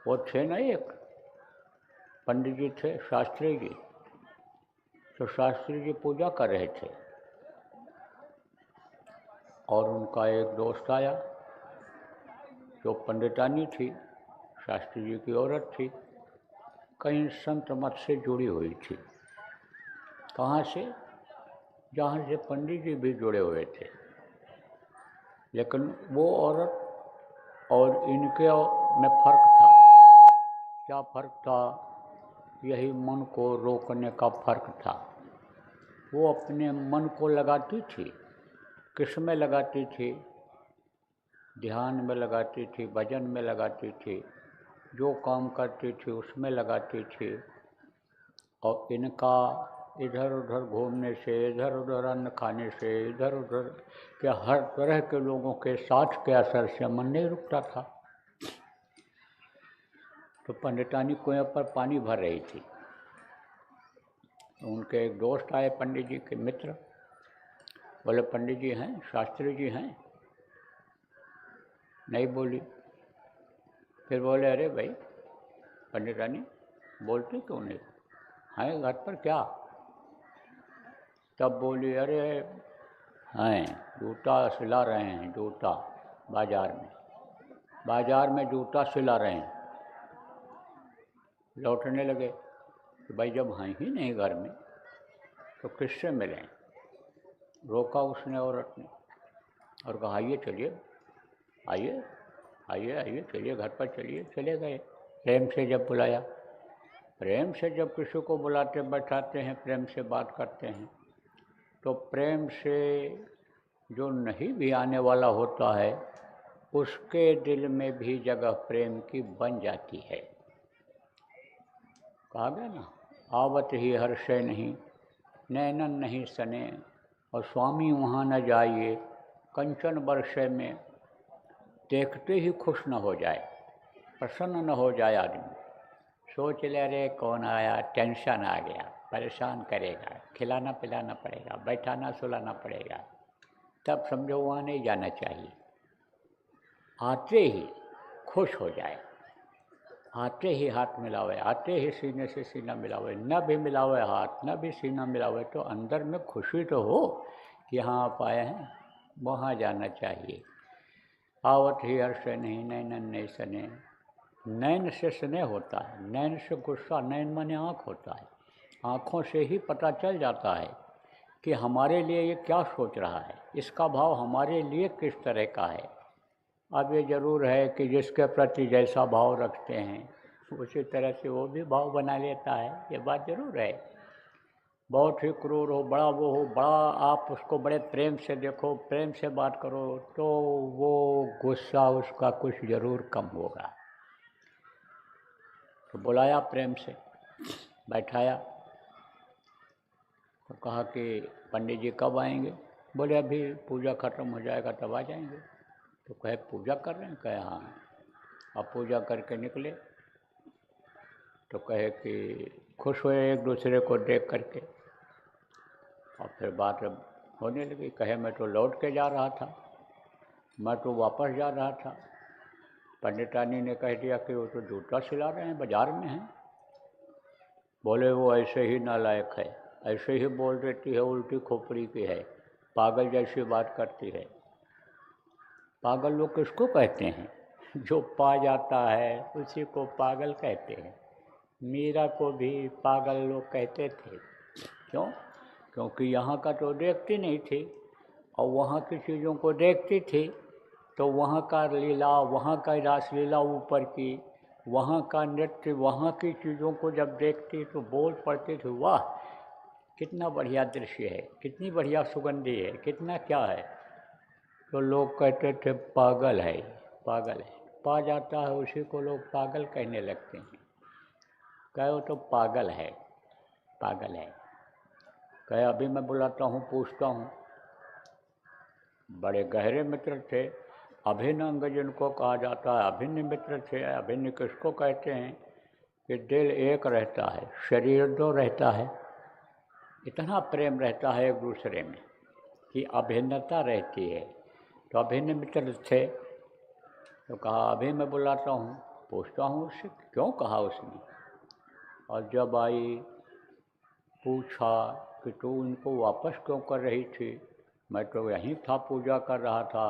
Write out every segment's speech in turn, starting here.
वो थे ना एक पंडित जी थे, शास्त्री जी। तो शास्त्री जी पूजा कर रहे थे और उनका एक दोस्त आया जो पंडितानी थी, शास्त्री जी की औरत थी, कहीं संत मत से जुड़ी हुई थी। कहाँ से? जहाँ से पंडित जी भी जुड़े हुए थे। लेकिन वो औरत और इनके में फर्क था। क्या फर्क था? यही मन को रोकने का फर्क था। वो अपने मन को लगाती थी। किस में लगाती थी? ध्यान में लगाती थी, भजन में लगाती थी, जो काम करती थी उसमें लगाती थी। और इनका इधर उधर घूमने से, इधर उधर अन्न खाने से, इधर उधर के हर तरह के लोगों के साथ के असर से मन नहीं रुकता था। तो पंडितानी कुएं पर पानी भर रही थी। तो उनके एक दोस्त आए, पंडित जी के मित्र। बोले, पंडित जी हैं, शास्त्री जी हैं? नहीं बोली। फिर बोले, अरे भाई पंडितानी बोलते क्यों नहीं? हैं घर पर क्या? तब बोली, अरे हैं, जूता सिला रहे हैं, जूता बाजार में जूता सिला रहे हैं। लौटने लगे कि भाई जब हैं ही नहीं घर में तो किससे मिलें? रोका उसने औरत ने और कहा, आइए चलिए, आइए आइए आइए, चलिए घर पर चलिए। चले गए। प्रेम से जब बुलाया, प्रेम से जब किसी को बुलाते बैठाते हैं, प्रेम से बात करते हैं, तो प्रेम से जो नहीं भी आने वाला होता है उसके दिल में भी जगह प्रेम की बन जाती है। कहा गया ना, आवत ही हर्षे नहीं, नैनन नहीं सने, और स्वामी वहाँ न जाइए, कंचन वर्षे में। देखते ही खुश न हो जाए, प्रसन्न न हो जाए आदमी, सोच ले अरे कौन आया, टेंशन आ गया, परेशान करेगा, खिलाना पिलाना पड़ेगा, बैठाना सुलाना पड़ेगा, तब समझो वहाँ नहीं जाना चाहिए। आते ही खुश हो जाए, आते ही हाथ मिलावे, आते ही सीने से सीना मिलावे, न भी मिलावे हाथ, न भी सीना मिलावे, तो अंदर में खुशी तो हो कि हाँ आप आए हैं, वहाँ जाना चाहिए। आवत ही हर्ष नहीं, नैनन नहीं सने। नैन से स्नेह होता है, नैन से गुस्सा, नैन माने आँख होता है। आँखों से ही पता चल जाता है कि हमारे लिए ये क्या सोच रहा है, इसका भाव हमारे लिए किस तरह का है। अब ये ज़रूर है कि जिसके प्रति जैसा भाव रखते हैं उसी तरह से वो भी भाव बना लेता है, ये बात ज़रूर है। बहुत ही क्रूर हो, बड़ा वो हो, बड़ा आप उसको बड़े प्रेम से देखो, प्रेम से बात करो, तो वो गुस्सा उसका कुछ ज़रूर कम होगा। तो बुलाया प्रेम से, बैठाया, तो कहा कि पंडित जी कब आएंगे? बोले अभी पूजा खत्म हो जाएगा तब आ जाएंगे। तो कहे पूजा कर रहे हैं? कहे हाँ। अब पूजा करके निकले तो कहे कि खुश हुए एक दूसरे को देख करके, और फिर बात होने लगी। कहे मैं तो लौट के जा रहा था, मैं तो वापस जा रहा था। पंडितानी ने कह दिया कि वो तो जूता सिला रहे हैं, बाजार में हैं। बोले वो ऐसे ही नालायक है, ऐसे ही बोल देती है, उल्टी खोपड़ी की है, पागल जैसी बात करती है। पागल लोग किसको कहते हैं? जो पा जाता है उसी को पागल कहते हैं। मीरा को भी पागल लोग कहते थे। क्यों? क्योंकि यहाँ का तो देखती नहीं थी और वहाँ की चीज़ों को देखती थी, तो वहाँ का लीला, वहाँ का रासलीला ऊपर की, वहाँ का नृत्य, वहाँ की चीज़ों को जब देखती तो बोल पड़ती थी, वाह कितना बढ़िया दृश्य है, कितनी बढ़िया सुगंधी है, कितना क्या है। तो लोग कहते थे पागल है, पागल है। पा जाता है उसी को लोग पागल कहने लगते हैं। कहो तो पागल है, पागल है। कहे अभी मैं बुलाता हूँ, पूछता हूँ। बड़े गहरे मित्र थे, अभिन्न अंग जिनको कहा जाता है, अभिन्न मित्र थे। अभिन्न किसको कहते हैं? कि दिल एक रहता है, शरीर दो रहता है, इतना प्रेम रहता है एक दूसरे में कि अभिन्नता रहती है। तो अभिन्न मित्र थे। तो कहा अभी मैं बुलाता हूँ, पूछता हूँ उससे क्यों कहा उसने। और जब आई पूछा कि तू इनको वापस क्यों कर रही थी, मैं तो यहीं था, पूजा कर रहा था,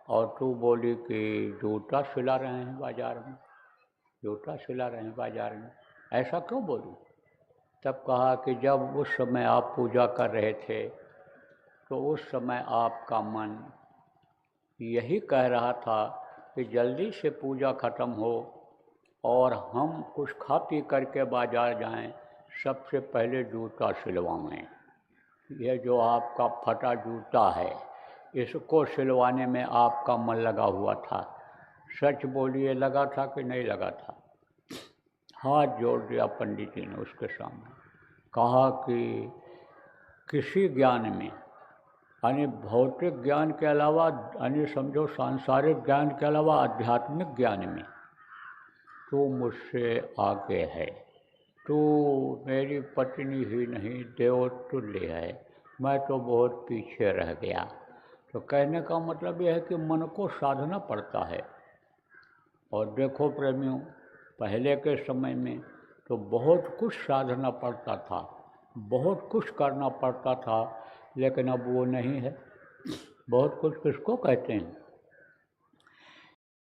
और तू बोली कि जूता सिला रहे हैं बाज़ार में, जूता सिला रहे हैं बाज़ार में, ऐसा क्यों बोली। तब कहा कि जब उस समय आप पूजा कर रहे थे तो उस समय आपका मन यही कह रहा था कि जल्दी से पूजा ख़त्म हो और हम कुछ खा पी करके बाज़ार जाएं, सबसे पहले जूता सिलवाएं। यह जो आपका फटा जूता है इसको सिलवाने में आपका मन लगा हुआ था। सच बोलिए, लगा था कि नहीं लगा था। हाथ जोड़ दिया पंडित जी ने उसके सामने, कहा कि किसी ज्ञान में, यानी भौतिक ज्ञान के अलावा, यानी समझो सांसारिक ज्ञान के अलावा आध्यात्मिक ज्ञान में तू मुझसे आगे है। तू मेरी पत्नी ही नहीं देवतुल्य है, मैं तो बहुत पीछे रह गया। तो कहने का मतलब यह है कि मन को साधना पड़ता है। और देखो प्रेमियों, पहले के समय में तो बहुत कुछ साधना पड़ता था, बहुत कुछ करना पड़ता था, लेकिन अब वो नहीं है। बहुत कुछ किसको कहते हैं,